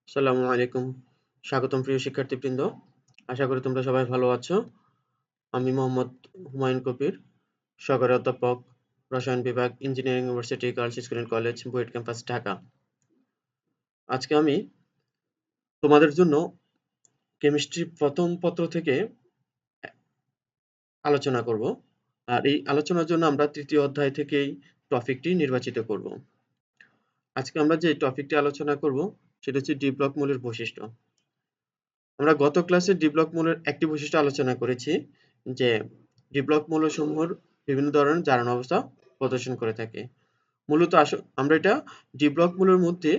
আসসালামু আলাইকুম। স্বাগতম প্রিয় শিক্ষার্থীবৃন্দ। আশা করি তোমরা সবাই ভালো আছো। আমি মোহাম্মদ হুমায়ুন কবির, সহকারী অধ্যাপক, রসায়ন বিভাগ, engineering university girls school and college, BUET campus, Dhaka. আজকে আমি তোমাদের জন্য কেমিস্ট্রি প্রথম পত্র থেকে আলোচনা করব। আর এই আলোচনার জন্য আমরা তৃতীয় অধ্যায় থেকেই টপিকটি নির্বাচিত করব। আজকে আমরা যে টপিকটি আলোচনা করব সেটা হচ্ছে ডি ব্লক মৌলের বৈশিষ্ট্য। আমরা গত ক্লাসে ডি ব্লক মৌলের একটি বৈশিষ্ট্য আলোচনা করেছি যে ডি ব্লক মৌলসমূহের বিভিন্ন ধরনের জারণ অবস্থা প্রদর্শন করে থাকে। মূলত আমরা এটা ডি ব্লক মৌলের মধ্যে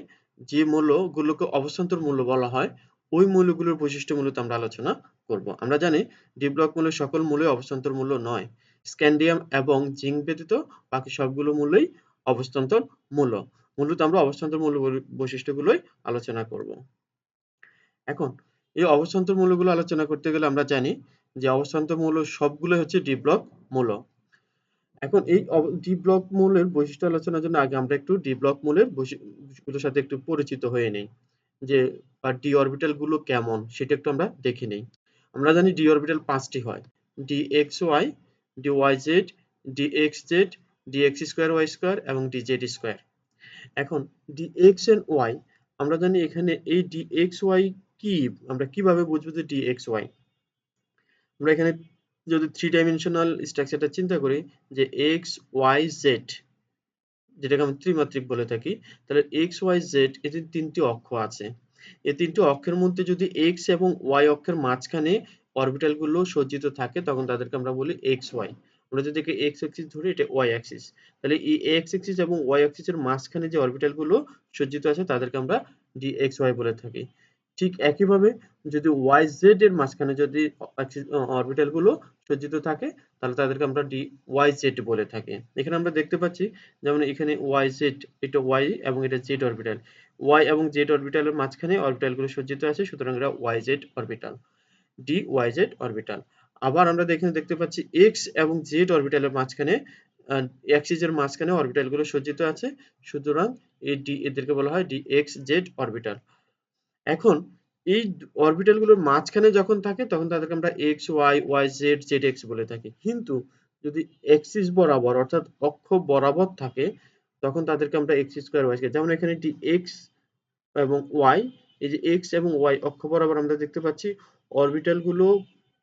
যে মৌলগুলোকে অবস্থান্তর মৌল বলা হয় ওই মৌলগুলোর বৈশিষ্ট্য মূলত আমরা আলোচনা করব। আমরা জানি ডি ব্লক মৌলের সকল মৌলই অবস্থান্তর মৌল নয়। স্ক্যান্ডিয়াম এবং জিঙ্ক ব্যতীত বাকি সবগুলো মৌলই অবস্থান্তর মৌল। মূলত আমরা অবস্থান্তর মৌল বৈশিষ্ট্যগুলোই আলোচনা করব। এখন এই অবস্থান্তর মৌলগুলো আলোচনা করতে গেলে আমরা জানি যে অবস্থান্তর মৌল সবগুলো হচ্ছে ডি ব্লক মৌল। এখন এই ডি ব্লক মৌলের বৈশিষ্ট্য আলোচনার জন্য আগে আমরা একটু ডি ব্লক মৌলের বৈশিষ্ট্যগুলোর সাথে একটু পরিচিত হয়ে নেই, যে ডি অরবিটাল গুলো কেমন সেটা একটু আমরা দেখে নেই। আমরা জানি ডি অরবিটাল পাঁচটি হয়: D x y, d y z, d x z, d x square Y square এবং ডি জেড স্কোয়ার। এখন ডি এক্স এন্ড ওয়াই আমরা জানি এখানে এই ডি এক্স ওয়াই কি, আমরা কিভাবে বুঝবো যে ডি এক্স ওয়াই? আমরা এখানে যদি থ্রি ডাইমেনশনাল স্ট্রাকচারটা চিন্তা করি, যে এক্স ওয়াই জেড, যেটাকে আমরা ত্রিমাত্রিক বলে থাকি, তাহলে এক্স ওয়াই জেড এতে তিনটি অক্ষ আছে। এই তিনটি অক্ষের মধ্যে যদি এক্স এবং ওয়াই অক্ষের মাঝখানে অরবিটাল গুলো সজ্জিত থাকে তখন তাদেরকে আমরা বলি এক্স ওয়াই। আমরা যদি এক্স অ্যাক্সিস ধরি, এটা ওয়াই অ্যাক্সিস, তাহলে এই এক্স অ্যাক্সিস এবং ওয়াই অ্যাক্সিসের মাঝখানে যে অরবিটাল গুলো সজ্জিত আছে তাদেরকে আমরা ডি এক্স ওয়াই বলে থাকি। ঠিক একইভাবে যদি ওয়াই জেড এর মাঝখানে যদি অরবিটাল গুলো সজ্জিত থাকে তাহলে তাদেরকে আমরা ডি ওয়াই জেড বলে থাকি। এখানে আমরা দেখতে পাচ্ছি যেমন এখানে ওয়াই জেড, এটা ওয়াই এবং এটা জেড অরবিটাল। ওয়াই এবং জেড অরবিটালের মাঝখানে অরবিটাল গুলো সজ্জিত আছে, সুতরাং এটা y z orbital, d y z orbital. আবার আমরা এখানে দেখতে পাচ্ছি এক্স এবং জেড অরবিটালের মাঝখানে অ্যাক্সিস এর মাঝখানে অরবিটাল গুলো সজ্জিত আছে, সুতরাং এই ডি এদেরকে বলা হয় ডি এক্স জেড অরবিটাল। এখন এই অরবিটাল গুলোর মাঝখানে যখন থাকে তখন তাদেরকে আমরা x Y, Y Z, Z x বলে থাকি। কিন্তু যদি এক্সিস বরাবর অর্থাৎ অক্ষ বরাবর থাকে তখন তাদেরকে আমরা এক্স স্কোয়ার ওয়াই স্কোয়ার, যেমন এখানে ডি এক্স এবং ওয়াই, এই যে এক্স এবং ওয়াই অক্ষ বরাবর আমরা দেখতে পাচ্ছি অরবিটাল গুলো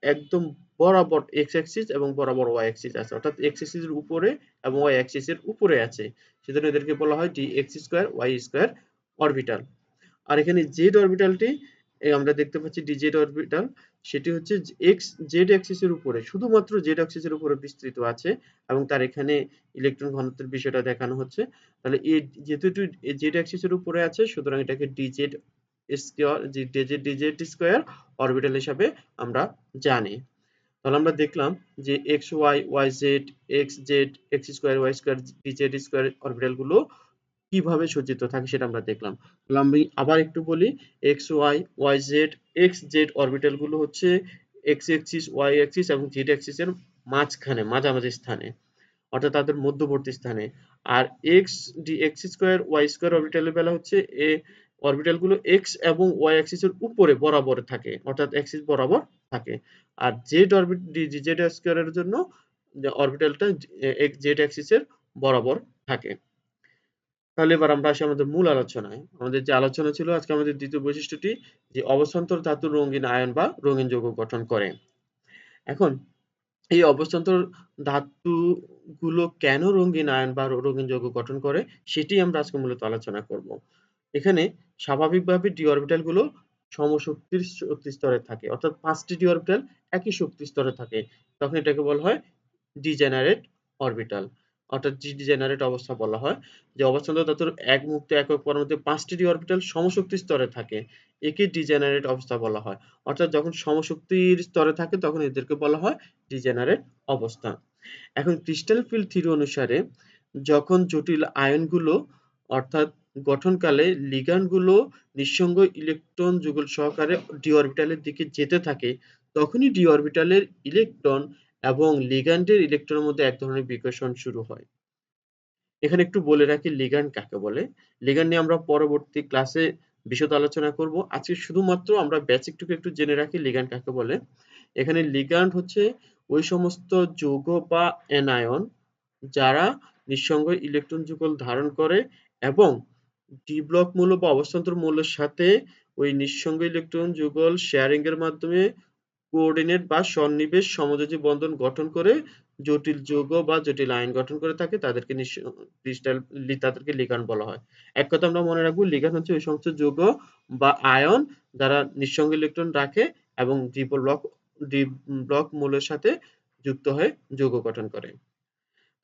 একদম বরাবর এক্স অ্যাক্সিস এবং বরাবর ওয়াই অ্যাক্সিস আছে, অর্থাৎ এক্স অ্যাক্সিস এর উপরে এবং ওয়াই অ্যাক্সিস এর উপরে আছে, সেজন্য এদেরকে বলা হয় D x square Y square orbital. আর এখানে জেড অরবিটালটি আমরা দেখতে পাচ্ছি ডি জেড অরবিটাল, সেটি হচ্ছে এক্স জেড অ্যাক্সিস এর উপরে, শুধুমাত্র জেড অ্যাক্সিস এর উপরে বিস্তৃত আছে এবং তার এখানে ইলেকট্রন ঘনত্বের বিষয়টা দেখানো হচ্ছে। তাহলে এই যেহেতু জেড অ্যাক্সিস এর উপরে আছে সুতরাং এটাকে d z square, d z square orbital হিসাবে আমরা জানি। তাহলে আমরা দেখলাম যে x Y, Y Z, x z, x square y square, d z square orbital গুলো কিভাবে সজ্জিত থাকে সেটা আমরা দেখলাম। তাহলে আমি আবার একটু বলি, X Y, Y Z, x Z orbital গুলো হচ্ছে এক্স অ্যাক্সিস, ওয়াই অ্যাক্সিস এবং জেড অ্যাক্সিস এর মাঝখানে, মাঝামাঝি স্থানে, অর্থাৎ তাদের মধ্যবর্তী স্থানে। আর X D x square Y square অরবিটালের বেলা হচ্ছে এ অরবিটাল গুলো এক্স এবং ওয়াই অ্যাক্সিস এর উপরে বরাবর থাকে, অর্থাৎ অ্যাক্সিস বরাবর থাকে। আর Z orbit D Z square এর জন্য অরবিটালটা জেড অ্যাক্সিস এর বরাবর থাকে। তাহলে এবার আমরা আসি আমাদের মূল আলোচনায়। আমাদের যে আলোচনা ছিল আজকে, আমাদের দ্বিতীয় বৈশিষ্ট্যটি যে অবস্থান্তর ধাতুর রঙিন আয়ন বা রঙিন যৌগ গঠন করে। এখন এই অবস্থান্তর ধাতুগুলো কেন রঙিন আয়ন বা রঙিন যৌগ গঠন করে সেটি আমরা আজকে মূলত আলোচনা করব। এখানে স্বাভাবিকভাবে ডি অরবিটাল গুলো সমশক্তির শক্তি স্তরে থাকে, অর্থাৎ 5টি ডি অরবিটাল একই শক্তি স্তরে থাকে, তখন এটাকে বলা হয় ডিজেনারেট অরবিটাল, অর্থাৎ ডিজেনারেট অবস্থা বলা হয়। যে অবস্থান্তর ধাতুর এক মুক্ত একক পরমাণুতে 5টি ডি অরবিটাল সমশক্তি স্তরে থাকে, একে ডিজেনারেট অবস্থা বলা হয়। অর্থাৎ যখন সমশক্তির স্তরে থাকে তখন এদেরকে বলা হয় ডিজেনারেট অবস্থা। এখন ক্রিস্টাল ফিল্ড থিওরি অনুসারে যখন জটিল আয়নগুলো অর্থাৎ গঠনকালে লিগ্যান্ডগুলো নিঃসঙ্গ ইলেকট্রন যুগল সহকারে ডি অরবিটালের দিকে যেতে থাকে, তখনই ডি অরবিটালের ইলেকট্রন এবং লিগ্যান্ডের ইলেকট্রনের মধ্যে এক ধরনের বিকর্ষণ শুরু হয়। এখানে একটু বলে রাখি লিগ্যান্ড কাকে বলে। লিগ্যান্ড নিয়ে আমরা পরবর্তী ক্লাসে বিশদ আলোচনা করব। আজকে শুধুমাত্র আমরা বেসিকটুকু একটু জেনে রাখি লিগ্যান্ড কাকে বলে। এখানে লিগ্যান্ড হচ্ছে ওই সমস্ত যৌগ বা অ্যানায়ন যারা নিঃসঙ্গ ইলেকট্রন যুগল ধারণ করে এবং ডি ব্লক মৌল বা অবস্থান্তর মৌলের সাথে ওই নিঃসঙ্গ ইলেকট্রন যুগল শেয়ারিং এর মাধ্যমে কোঅর্ডিনেট বা সন্নিবেশ সমযোজী বন্ধন গঠন করে জটিল যৌগ বা জটিল আয়ন গঠন করে থাকে তাদেরকে তাদেরকে লিগ্যান্ড বলা হয়। এক কথা আমরা মনে রাখবো লিগ্যান্ড হচ্ছে ওই সমস্ত যৌগ বা আয়ন যারা নিঃসঙ্গ ইলেকট্রন রাখে এবং ডি ব্লক মৌলের সাথে যুক্ত হয়ে যৌগ গঠন করে।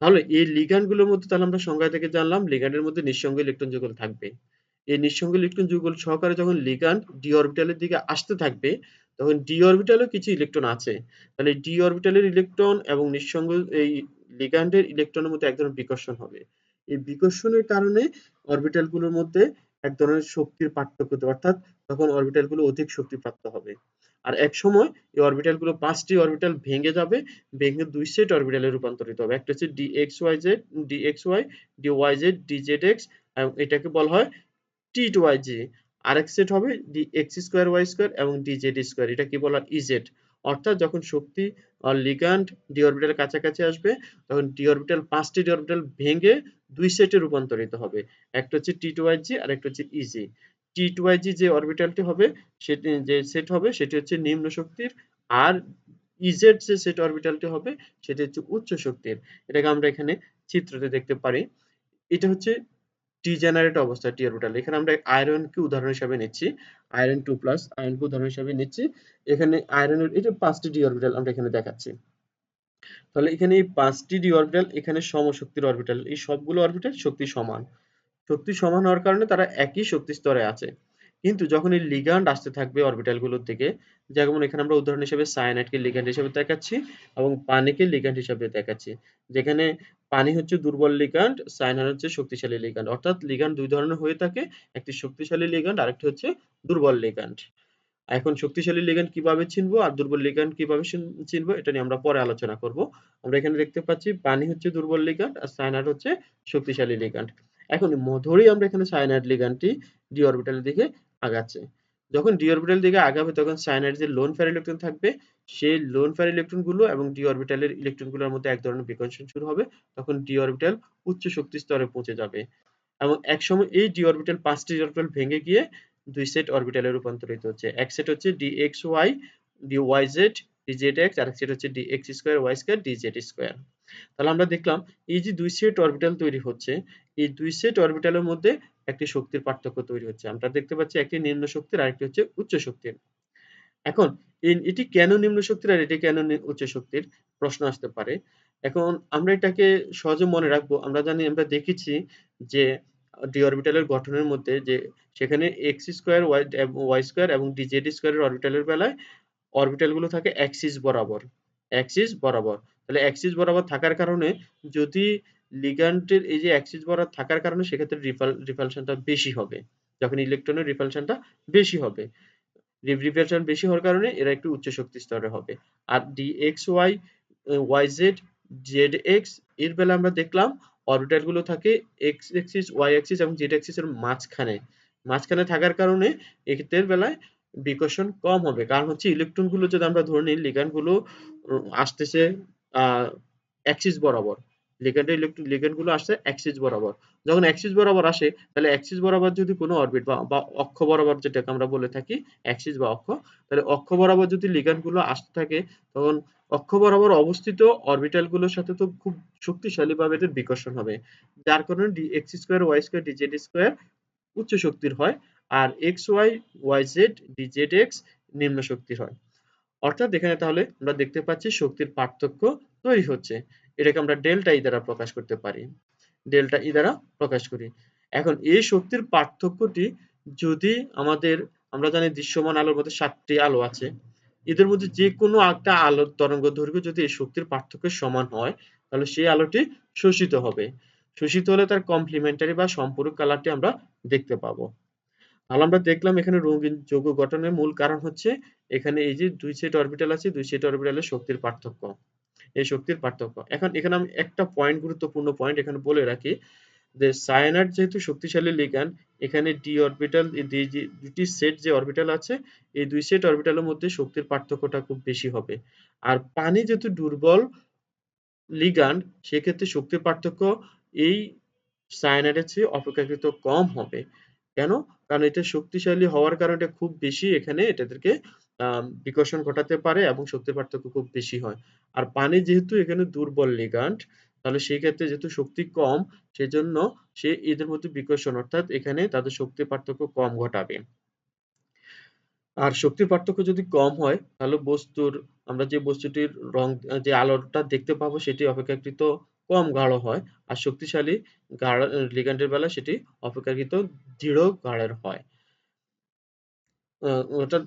তাহলে এই লিগ্যান্ড গুলোর মধ্যে তাহলে আমরা সংজ্ঞা থেকে জানলাম লিগ্যান্ডের মধ্যে নিঃসঙ্গ ইলেকট্রন যুগল থাকবে। এই নিঃসঙ্গ ইলেকট্রন যুগল সহকারে যখন লিগ্যান্ড ডি অরবিটালের দিকে আসতে থাকবে তখন ডি অরবিটালেও কিছু ইলেকট্রন আছে। তাহলে ডি অরবিটালের ইলেকট্রন এবং নিঃসঙ্গ এই লিগ্যান্ডের ইলেকট্রনের মধ্যে এক ধরনের বিকর্ষণ হবে। এই বিকর্ষণের কারণে অরবিটাল গুলোর মধ্যে এক ধরনের শক্তির পার্থক্য হবে, অর্থাৎ তখন অরবিটাল গুলো অধিক শক্তিপ্রাপ্ত হবে। আর এক সময় এই অরবিটাল গুলো 5টি অরবিটাল ভেঙে যাবে, ভেঙে 2 সেট অরবিটালে রূপান্তরিত হবে। একটা হচ্ছে DXYZ, DXY, DYZ, DZX এবং এটাকে বলা হয় T2YG। আরেক সেট হবে DX2Y2 এবং DZ2। এটাকে বলা হয় EZ। অর্থাৎ যখন শক্তি লিগ্যান্ড ডি অরবিটালের কাছাকাছি আসবে তখন ডি অরবিটাল 5টি ডি অরবিটাল ভেঙে 2 সেটে রূপান্তরিত হবে। একটা হচ্ছে T2YG আর একটা হচ্ছে EZ। T2YG যে অরবিটালটি হবে সেটি যে সেট হবে সেটি হচ্ছে নিম্ন শক্তির, আর ইজেড যে সেট অরবিটালটি হবে সেটি হচ্ছে উচ্চ শক্তির। এটাকে আমরা এখানে চিত্রতে দেখতে পারি। এটা হচ্ছে ডিজেনারেট অবস্থা টি অরবিটাল। এখানে আমরা আয়রনকে উদাহরণ হিসাবে নিচ্ছি, আয়রন 2+ আয়রনকে উদাহরণ হিসাবে নিচ্ছি। এখানে আয়রনের এই যে 5টি ডি অরবিটাল আমরা এখানে দেখাচ্ছি। তাহলে এখানে এই 5টি ডি অরবিটাল এখানে সমশক্তির অরবিটাল, এই সবগুলো অরবিটাল শক্তি সমান। শক্তি সমান হওয়ার কারণে তারা একই শক্তি স্তরে আছে। কিন্তু যখন এই লিগ্যান্ড আসতে থাকবে অরবিটাল গুলোর দিকে, যেমন এখানে আমরা উদাহরণ হিসেবে সায়ানাইডকে লিগ্যান্ড হিসেবে দেখাচ্ছি এবং পানিকে লিগ্যান্ড হিসেবে দেখাচ্ছি। যেখানে পানি হচ্ছে দুর্বল লিগ্যান্ড, সায়ানাইড হচ্ছে শক্তিশালী লিগ্যান্ড। অর্থাৎ লিগ্যান্ড দুই ধরনের হয়ে থাকে, একটি শক্তিশালী লিগ্যান্ড আরেকটি হচ্ছে দুর্বল লিগ্যান্ড। এখন শক্তিশালী লিগ্যান্ড কিভাবে চিনবো আর দুর্বল লিগ্যান্ড কিভাবে চিনবো এটা নিয়ে আমরা পরে আলোচনা করব। আমরা এখানে দেখতে পাচ্ছি পানি হচ্ছে দুর্বল লিগ্যান্ড আর সায়ানাইড হচ্ছে শক্তিশালী লিগ্যান্ড। এখন ধরেই আমরা এখানে সায়ানাইড লিগ্যান্ডটি ডি অরবিটালের দিকে আগাচ্ছে। যখন ডি অরবিটালের দিকে আগাবে তখন সায়ানাইড যে লোন পেয়ার ইলেকট্রন থাকবে সেই লোন পেয়ার ইলেকট্রন গুলো এবং ডি অরবিটালের ইলেকট্রন গুলোর মধ্যে এক ধরনের বিকর্ষণ শুরু হবে। তখন ডি অরবিটাল উচ্চ শক্তি স্তরে পৌঁছে যাবে এবং একসময় এই ডি অরবিটাল 5টি অরবিটাল ভেঙে গিয়ে 2 সেট অরবিটালে রূপান্তরিত হচ্ছে। এক সেট হচ্ছে DXY, DYZ, DZX, আরেক সেট হচ্ছে DX2Y2, DZ2। তাহলে আমরা দেখলাম এই যে 2 সেট অরবিটাল তৈরি হচ্ছে, এই 2 সেট অরবিটালের মধ্যে একটি শক্তির পার্থক্য তৈরি হচ্ছে। আমরা দেখতে পাচ্ছি একটি নিম্ন শক্তির আরেকটি হচ্ছে উচ্চ শক্তির। এখন এটি কেন নিম্ন শক্তির আর এটি কেন উচ্চ শক্তির প্রশ্ন আসতে পারে। এখন আমরা এটাকে সহজে মনে রাখবো। আমরা জানি আমরা দেখেছি যে ডি অরবিটালের গঠনের মধ্যে যে সেখানে এক্স স্কয়ার ওয়াই স্কয়ার এবং ডিজেড স্কয়ারের অরবিটালের বেলায় অরবিটাল গুলো থাকে অ্যাক্সিস বরাবর। অ্যাক্সিস বরাবর। তাহলে অ্যাক্সিস বরাবর থাকার কারণে যদি লিগ্যান্ডের এই যে অ্যাক্সিস বরাবর থাকার কারণে সেক্ষেত্রে রিপালশনটা বেশি হবে। যখন ইলেকট্রনের রিপালশনটা বেশি হবে। রিপালশন বেশি হওয়ার কারণে এরা একটু উচ্চ শক্তি স্তরে হবে। আর DXY, YZ, ZX এর বেলা আমরা দেখলাম অরবিটাল গুলো থাকে এক্স অ্যাক্সিস, ওয়াই অ্যাক্সিস এবং জেড অ্যাক্সিস এর মাঝখানে। মাঝখানে থাকার কারণে এক্ষেত্রের বেলায় বিকর্ষণ কম হবে। কারণ হচ্ছে ইলেকট্রন গুলো যদি আমরা ধরে নিই লিগ্যান্ড গুলো আসতেছে অ্যাক্সিস বরাবর। লিগ্যান্ড গুলো আসছে অ্যাক্সিস বরাবর। যখন অ্যাক্সিস বরাবর আসে তাহলে অ্যাক্সিস বরাবর যদি কোনো অরবিট বা অক্ষ বরাবর যেটাকে আমরা বলে থাকি অ্যাক্সিস বা অক্ষ, তাহলে অক্ষ বরাবর যদি লিগ্যান্ড গুলো আসতে থাকে তখন অক্ষ বরাবর অবস্থিত অরবিটাল গুলোর সাথে তো খুব শক্তিশালী ভাবে এদের বিকর্ষণ হবে। যার কারণে X square Y square D Z square উচ্চ শক্তির হয় আর X Y Y Z D Z X নিম্ন শক্তির হয়। অর্থাৎ এখানে তাহলে আমরা দেখতে পাচ্ছি শক্তির পার্থক্য তৈরি হচ্ছে। এটাকে আমরা ডেল্টা ই দ্বারা প্রকাশ করতে পারি। ডেল্টা ই দ্বারা প্রকাশ করি। এখন এই শক্তির পার্থক্যটি যদি আমাদের আমরা জানি দৃশ্যমান আলোর মধ্যে 7টি আলো আছে। এদের মধ্যে যে কোনো একটা আলোর তরঙ্গদৈর্ঘ্য যদি এই শক্তির পার্থক্যের সমান হয় তাহলে সেই আলোটি শোষিত হবে। শোষিত হলে তার কমপ্লিমেন্টারি বা সম্পূরক কালারটি আমরা দেখতে পাবো। তাহলে আমরা দেখলাম এখানে রঙিন যৌগ গঠনের মূল কারণ হচ্ছে এখানে এই যে 2 সেট অরবিটাল আছে, 2 সেট অরবিটালের শক্তির পার্থক্য। এই শক্তির পার্থক্য। এখন এখানে আমি একটা পয়েন্ট গুরুত্বপূর্ণ পয়েন্ট এখানে বলে রাখি। যে সায়ানাইড যেহেতু শক্তিশালী লিগ্যান্ড, এখানে ডি অরবিটাল যে দুটি সেট যে অরবিটাল আছে, এই দুই সেট অরবিটালের মধ্যে শক্তির পার্থক্যটা খুব বেশি হবে। আর পানি যেহেতু দুর্বল লিগ্যান্ড, সেক্ষেত্রে শক্তির পার্থক্য এই সায়ানাইডের চেয়ে অপেক্ষাকৃত কম হবে। কেন? কারণ এটা শক্তিশালী হওয়ার কারণে এটা খুব বেশি এখানে এটাদেরকে বিকর্ষণ ঘটাতে পারে এবং শক্তির পার্থক্য খুব বেশি হয়। আর পানি যেহেতু এখানে দুর্বল লিগ্যান্ড, তাহলে সেই ক্ষেত্রে যেহেতু শক্তি কম, সেজন্য সে এদের মধ্যে বিকর্ষণ অর্থাৎ এখানে তাদের শক্তির পার্থক্য কম ঘটাবে। আর শক্তির পার্থক্য যদি কম হয়, তাহলে আমরা যে বস্তুটির রং যে আলোটা দেখতে পাবো সেটি অপেক্ষাকৃত কম গাঢ় হয়। আর শক্তিশালী লিগ্যান্ডের বেলায় সেটি অপেক্ষাকৃত দৃঢ় গাঢ়ের হয়। ওটা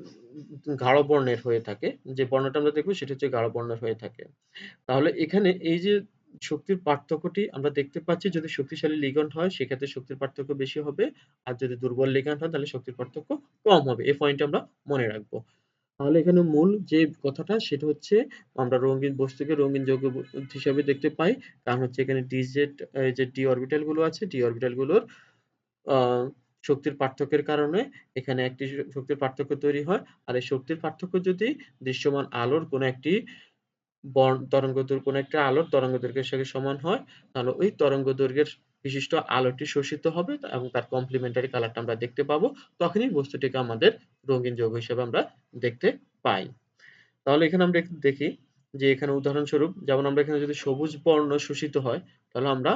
গাঢ় বর্ণের হয়ে থাকে। যে বর্ণটা আমরা দেখব সেটা হচ্ছে গাঢ় বর্ণের হয়ে থাকে। তাহলে এখানে এই যে শক্তির পার্থক্যটি আমরা দেখতে পাচ্ছি, যদি শক্তিশালী লিগ্যান্ড হয় সেক্ষেত্রে শক্তির পার্থক্য বেশি হবে। আর যদি দুর্বল লিগ্যান্ড হয় তাহলে শক্তির পার্থক্য কম হবে। এই পয়েন্টটা আমরা মনে রাখবো। তাহলে এখানে মূল যে কথাটা সেটা হচ্ছে আমরা রঙিন বস্তুকে রঙিন যৌগ হিসাবে দেখতে পাই। কারণ হচ্ছে এখানে যে ডি অরবিটাল গুলো আছে, ডি অরবিটাল গুলোর শক্তির পার্থক্যের কারণে এখানে একটি শক্তির পার্থক্য তৈরি হয়। আর এই শক্তির পার্থক্য যদি দৃশ্যমান আলোর কোনো একটি কোনো একটা আলোর তরঙ্গদৈর্ঘ্যের সাথে সমান হয়, তাহলে ওই তরঙ্গদৈর্ঘ্যের বিশিষ্ট আলোটি শোষিত হবে এবং তার কমপ্লিমেন্টারি কালারটা আমরা দেখতে পাবো। তখনই বস্তুটিকে আমাদের রঙিন যৌগ হিসেবে আমরা দেখতে পাই। তাহলে এখানে আমরা একটু দেখি যে এখানে উদাহরণস্বরূপ যেমন আমরা এখানে যদি সবুজ বর্ণ শোষিত হয়, তাহলে আমরা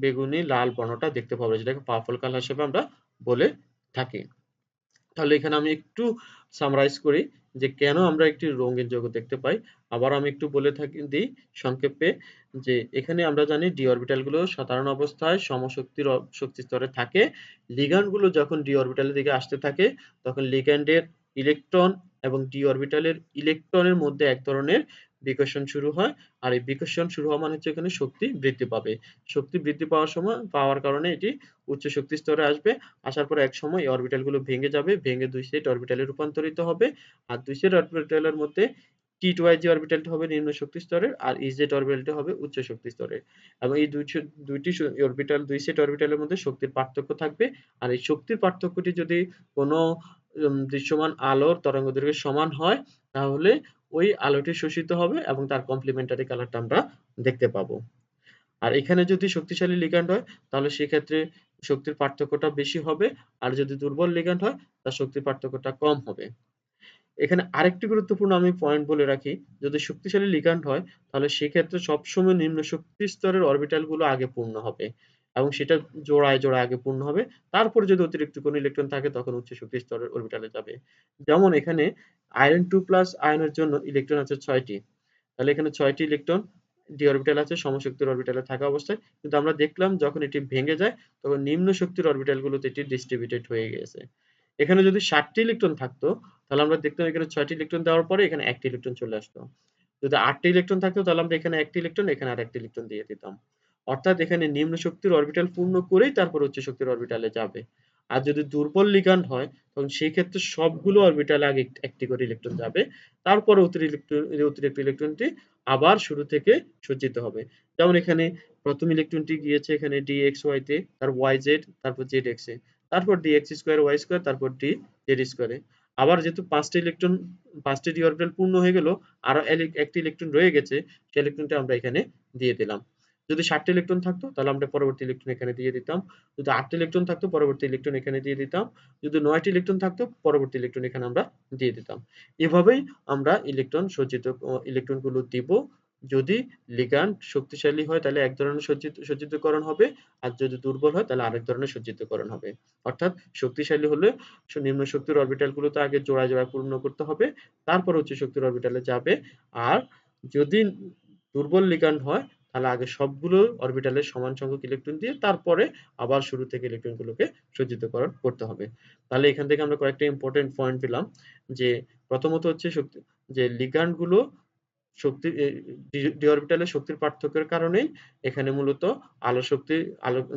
বেগুনি লাল বর্ণটা দেখতে পাবো, যেটাকে পার্পল কালার হিসেবে আমরা বলে থাকি। তাহলে এখানে আমি একটু সামারাইজ করি যে কেন আমরা একটি রঙিন যৌগ দেখতে পাই। আবার আমি একটু বলে দিই সংক্ষেপে, যে এখানে আমরা জানি ডি অরবিটাল গুলো সাধারণ অবস্থায় সমশক্তির শক্তি স্তরে থাকে। লিগ্যান্ড গুলো যখন ডি অরবিটালের দিকে আসতে থাকে, তখন লিগ্যান্ডের ইলেকট্রন এবং ডি অরবিটালের ইলেকট্রনের মধ্যে এক ধরনের বিকর্ষণ শুরু হয়। আর এই বিকর্ষণ শুরু হওয়া মানে হচ্ছে এখানে শক্তি বৃদ্ধি পাবে। শক্তি বৃদ্ধি পাওয়ার কারণে এটি উচ্চ শক্তি স্তরে আসবে। আসার পরে একসময় এই অরবিটাল গুলো ভেঙে যাবে, ভেঙে ২ সেট অরবিটালে রূপান্তরিত হবে। আর ২ সেট অরবিটালের মধ্যে টি2ij অরবিটালটা হবে নিম্ন শক্তি স্তরের আর ইজেড অরবিটালটা হবে উচ্চ শক্তি স্তরের। এবং এই দুইটি অরবিটাল ২ সেট অরবিটালের মধ্যে শক্তির পার্থক্য থাকবে। আর এই শক্তির পার্থক্যটি যদি কোনো দৃশ্যমান আলোর তরঙ্গদৈর্ঘ্যের সমান হয়, তাহলে ওই আলোটি শোষিত হবে এবং তার কমপ্লিমেন্টারি কালারটা আমরা দেখতে পাবো। আর এখানে যদি শক্তিশালী লিগ্যান্ড হয়, তাহলে সেক্ষেত্রে শক্তির পার্থক্যটা বেশি হবে। আর যদি দুর্বল লিগ্যান্ড হয়, তার শক্তির পার্থক্যটা কম হবে। এখানে আরেকটি গুরুত্বপূর্ণ আমি পয়েন্ট বলে রাখি, যদি শক্তিশালী লিগ্যান্ড হয়, তাহলে সেক্ষেত্রে সবসময় নিম্ন শক্তি স্তরের অরবিটাল গুলো আগে পূর্ণ হবে এবং সেটা জোড়ায় আগে পূর্ণ হবে। তারপরে যদি অতিরিক্ত কোনো ইলেকট্রন থাকে তখন উচ্চ শক্তি স্তরের অরবিটালে যাবে। যেমন এখানে আয়রন 2+ আয়নের জন্য ইলেকট্রন আছে 6টি। তাহলে এখানে 6টি ইলেকট্রন ডি অরবিটাল আছে সমশক্তির অরবিটালে থাকা অবস্থায়। কিন্তু আমরা দেখলাম যখন এটি ভেঙে যায়, তখন নিম্ন শক্তির অরবিটাল গুলোতে এটি ডিস্ট্রিবিউটেড হয়ে গেছে। এখানে যদি 7টি ইলেকট্রন থাকতো, তাহলে আমরা দেখতাম এখানে 6টি ইলেকট্রন দেওয়ার পরে এখানে 1টি ইলেকট্রন চলে আসতো। যদি 8টি ইলেকট্রন থাকতো, তাহলে আমরা এখানে 1টি ইলেকট্রন, এখানে আরেকটি ইলেকট্রন দিয়ে দিতাম। অর্থাৎ এখানে নিম্ন শক্তির অরবিটাল পূর্ণ করেই তারপর উচ্চ শক্তির অরবিটালে যাবে। আর যদি দুর্বল লিগ্যান্ড হয়, তখন সেই ক্ষেত্রে সবগুলো অরবিটালে আগে একটি করে ইলেকট্রন যাবে। তারপরে অতিরিক্ত ইলেকট্রনটি আবার শুরু থেকে সজ্জিত হবে। যেমন এখানে প্রথম ইলেকট্রনটি গিয়েছে এখানে DXY তে, তার YZ, তারপর ZX এ, তারপর DX স্কয়ার Y স্কয়ার, তারপর DZ স্কয়ারে। আবার যেহেতু 5টি ডি অরবিটাল পূর্ণ হয়ে গেল, আরো একটি ইলেকট্রন রয়ে গেছে, সেই ইলেকট্রনটা আমরা এখানে দিয়ে দিলাম। যদি 7টি ইলেকট্রন থাকতো, তাহলে আমরা পরবর্তী ইলেকট্রন এখানে দিয়ে দিতাম। যদি 8টি ইলেকট্রন থাকতো, পরবর্তী ইলেকট্রন এখানে দিয়ে দিতাম। যদি 9টি ইলেকট্রন থাকতো, পরবর্তী ইলেকট্রন এখানে আমরা দিয়ে দিতাম। এভাবেই আমরা ইলেকট্রন গুলো দিব। যদি লিগ্যান্ড শক্তিশালী হয় তাহলে এক ধরনের সজ্জিতকরণ হবে, আর যদি দুর্বল হয় তাহলে আরেক ধরনের সজ্জিতকরণ হবে। অর্থাৎ শক্তিশালী হলে নিম্ন শক্তির অরবিটাল গুলোতে আগে জোড়ায় পূর্ণ করতে হবে, তারপর উচ্চ শক্তির অরবিটালে যাবে। আর যদি দুর্বল লিগ্যান্ড হয়, তাহলে আগে সবগুলো অরবিটালের সমান সংখ্যক ইলেকট্রন দিয়ে তারপরে আবার শুরু থেকে ইলেকট্রন গুলোকে সজ্জিতকরণ করতে হবে। তাহলে এখান থেকে আমরা কয়েকটা ইম্পর্টেন্ট পয়েন্ট পেলাম, যে প্রথমত হচ্ছে যে লিগ্যান্ড গুলো শক্তি ডি অরবিটালের শক্তির পার্থক্যের কারণেই এখানে মূলত আলো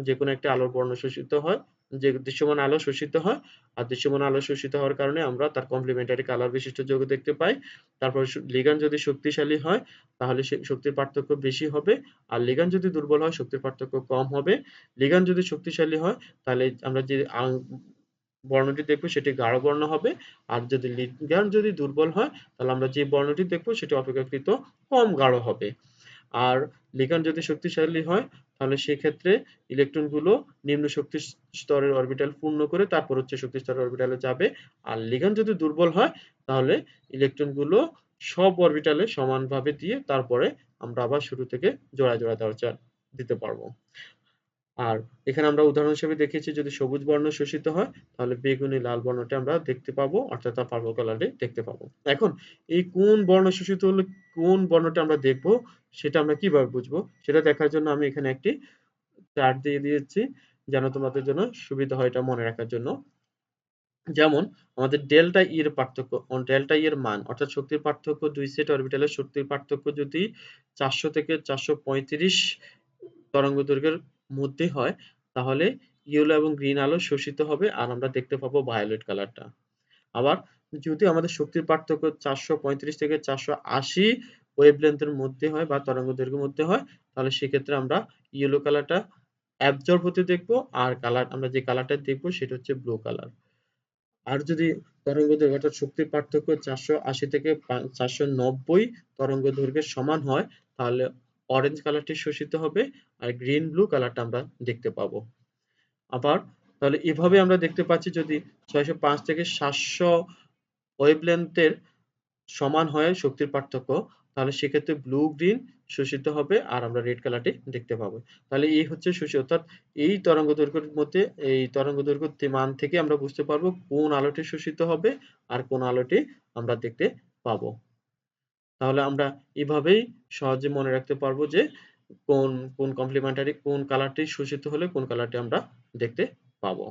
যেকোনো একটা আলোর বর্ণ শোষিত হয় যে দৃশ্যমান আলো শোষিত হয়, আর দৃশ্যমান আলো শোষিত হওয়ার কারণে আমরা তার কমপ্লিমেন্টারি কালার বিশিষ্ট যৌগ দেখতে পাই। তারপর লিগ্যান্ড যদি শক্তিশালী হয় তাহলে সে শক্তির পার্থক্য বেশি হবে, আর লিগ্যান্ড যদি দুর্বল হয় শক্তির পার্থক্য কম হবে। লিগ্যান্ড যদি শক্তিশালী হয় তাহলে আমরা যে বর্ণটি দেখবো সেটি গাঢ় বর্ণ হবে, আর যদি লিগ্যান্ড যদি দুর্বল হয় তাহলে আমরা যে বর্ণটি দেখবো সেটি অপেক্ষাকৃত কম গাঢ় হবে। আর লিগ্যান্ড যদি শক্তিশালী হয় তাহলে সেক্ষেত্রে ইলেকট্রনগুলো নিম্ন শক্তি স্তরের অরবিটাল পূর্ণ করে তারপর উচ্চ শক্তি স্তরের অরবিটালে যাবে। আর লিগ্যান্ড যদি দুর্বল হয় তাহলে ইলেকট্রনগুলো সব অরবিটালে সমানভাবে দিয়ে তারপরে আমরা আবার শুরু থেকে জোড়ায় জোড়ায় দরজা দিতে পারবো। আর এখানে আমরা উদাহরণ হিসেবে দেখেছি যদি সবুজ বর্ণ শোষিত হয় তাহলে বেগুনি লাল বর্ণটা আমরা দেখতে পাবো, অর্থাৎ তার পার্পল কালারে দেখতে পাবো। এখন এই কোন বর্ণ শোষিত হলে কোন বর্ণটা আমরা দেখবো সেটা আমরা কিভাবে বুঝবো সেটা দেখার জন্য আমি এখানে একটি চার্ট দিয়ে দিয়েছি যেন তোমাদের জন্য সুবিধা হয় এটা মনে রাখার জন্য। যেমন আমাদের ডেল্টা ই এর পার্থক্য, ডেল্টা ই এর মান অর্থাৎ শক্তির পার্থক্য দুই সেট অরবিটালের শক্তির পার্থক্য যদি 400 থেকে 435 তরঙ্গ দৈর্ঘ্যের মধ্যে হয় তাহলে ইয়েলো এবং গ্রিন আলো শোষিত হবে আর আমরা দেখতে পাবো ভায়োলেট কালারটা। আবার যদি আমাদের শক্তির পার্থক্য 435 থেকে 480 ওয়েভলেন্থের মধ্যে হয় বা তরঙ্গ দৈর্ঘ্যের মধ্যে হয় তাহলে সেক্ষেত্রে আমরা ইয়েলো কালারটা অ্যাবজর্ব হতে দেখবো, আর কালার আমরা যে কালারটা দেখবো সেটা হচ্ছে ব্লু কালার। আর যদি তরঙ্গ দৈর্ঘ্য অর্থাৎ শক্তির পার্থক্য 480 থেকে 490 তরঙ্গ দৈর্ঘ্যের সমান হয় তাহলে অরেঞ্জ কালারটি শোষিত হবে আর গ্রিন ব্লু কালারটা আমরা দেখতে পাবো। আবার তাহলে এভাবে আমরা দেখতে পাচ্ছি যদি 605 থেকে 700 ওয়েভলেন্থের সমান হয় শক্তির পার্থক্য তাহলে সেক্ষেত্রে ব্লু গ্রিন শোষিত হবে আর আমরা রেড কালারটি দেখতে পাবো। তাহলে এই হচ্ছে শোষিত, অর্থাৎ এই তরঙ্গ দৈর্ঘ্যের মধ্যে এই তরঙ্গ দৈর্ঘ্য মান থেকে আমরা বুঝতে পারবো কোন আলোটি শোষিত হবে আর কোন আলোটি আমরা দেখতে পাবো। তাহলে আমরা এভাবেই সহজে মনে রাখতে পারবো যে কোন কোন কমপ্লিমেন্টারি কোন কালারটি শোষিত হলে কোন কালারটি আমরা দেখতে পাবো।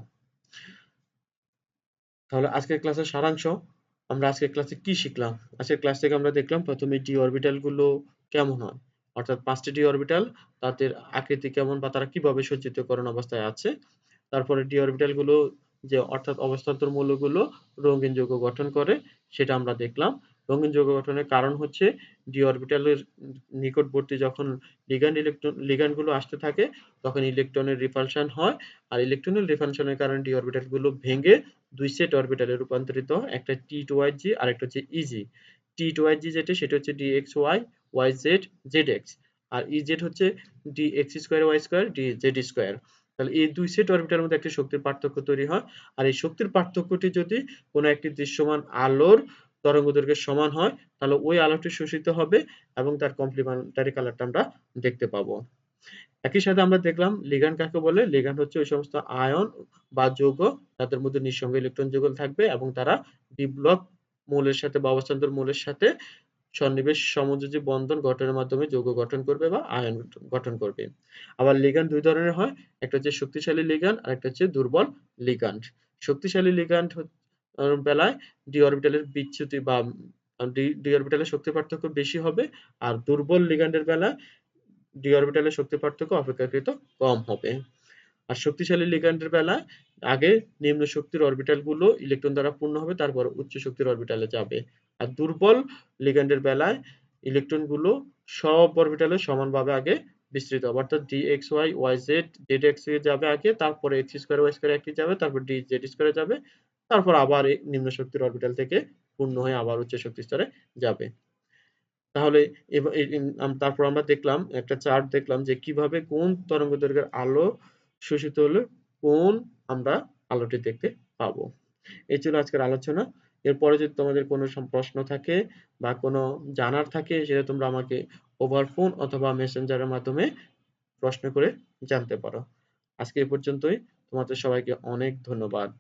তাহলে আজকের ক্লাসের সারাংশ, আমরা আজকের ক্লাসে কি শিখলাম? আজকের ক্লাস থেকে আমরা দেখলাম প্রথমে ডি অরবিটাল গুলো কেমন হয়, অর্থাৎ 5টি ডি অরবিটাল তাদের আকৃতি কেমন বা তারা কিভাবে সজ্জিতকরণ অবস্থায় আছে। তারপরে ডি অরবিটাল গুলো যে অর্থাৎ অবস্থান্তর মৌলগুলো রঙিন যৌগ গঠন করে সেটা আমরা দেখলাম। রঙিন যৌগ গঠনের কারণ হচ্ছে ডি অরবিটালের নিকটবর্তী যখন লিগ্যান্ড গুলো আসতে থাকে তখন ইলেকট্রনের রিপালশন হয়, আর ইলেকট্রনের রিপালশনের কারণে ডি অরবিটাল গুলো ভেঙে দুই সেট অরবিটালে রূপান্তরিত হয়, একটা টি টু ওয়াই জি আর একটা হচ্ছে E G. T two Y G যেটা সেটা হচ্ছে D x Y Y Z Z X, আর ইজেড হচ্ছে D x square Y square D Z square. তাহলে এই দুই সেট অরবিটালের মধ্যে একটি শক্তির পার্থক্য তৈরি হয়, আর এই শক্তির পার্থক্যটি যদি কোনো একটি দৃশ্যমান আলোর তরঙ্গদৈর্ঘ্যের সমান হয় তাহলে ওই আলোটি শোষিত হবে এবং তার কমপ্লিমেন্টারি কালারটা আমরা দেখতে পাবো। একই সাথে আমরা দেখলাম লিগ্যান্ড কাকে বলে। লিগ্যান্ড হচ্ছে ওই সমস্ত আয়ন বা যৌগ যাদের মধ্যে নিঃসঙ্গ ইলেকট্রন যুগল থাকবে এবং তারা ডি ব্লক মৌলের সাথে বা অবস্থান্তর মৌলের সাথে সন্নিবেশ সমযোজী বন্ধন গঠনের মাধ্যমে যৌগ গঠন করবে বা আয়ন গঠন করবে। আবার লিগ্যান্ড দুই ধরনের হয়, একটা হচ্ছে শক্তিশালী লিগ্যান্ড আর একটা হচ্ছে দুর্বল লিগ্যান্ড। শক্তিশালী লিগ্যান্ড বেলায় ডি অরবিটালের বিচ্যুতি বা ডি অরবিটালের শক্তি পার্থক্য বেশি হবে, আর দুর্বল লিগ্যান্ডের বেলায় ডি অরবিটালের শক্তি পার্থক্য অপেক্ষাকৃত কম হবে। আর শক্তিশালী লিগ্যান্ডের বেলায় আগে নিম্ন শক্তির অরবিটাল গুলো ইলেকট্রন দ্বারা পূর্ণ হবে তারপর উচ্চ শক্তির অরবিটালে যাবে। আর দুর্বল লিগ্যান্ডের বেলায় ইলেকট্রন গুলো সব অরবিটালে সমানভাবে আগে বিস্তৃত হবে, অর্থাৎ D x Y Y Z Z X এ যাবে আগে, তারপরে এক্স স্কোয়ার ওয়াই স্কোয়ার একটি যাবে, তারপর ডি জেড স্কোয়ারে যাবে, তারপর আবার এই নিম্ন শক্তির অরবিটাল থেকে পূর্ণ হয়ে আবার উচ্চ শক্তি স্তরে যাবে। তাহলে তারপর আমরা দেখলাম একটা চার্ট দেখলাম যে কিভাবে কোন তরঙ্গদৈর্ঘ্যের আলো শোষিত হলে কোন আমরা আলোটি দেখতে পাবো। এই ছিল আজকের আলোচনা। এরপরে যদি তোমাদের কোনো প্রশ্ন থাকে বা কোনো জানার থাকে সেটা তোমরা আমাকে ওভার ফোন অথবা মেসেঞ্জারের মাধ্যমে প্রশ্ন করে জানতে পারো। আজকে এই পর্যন্তই। তোমাদের সবাইকে অনেক ধন্যবাদ।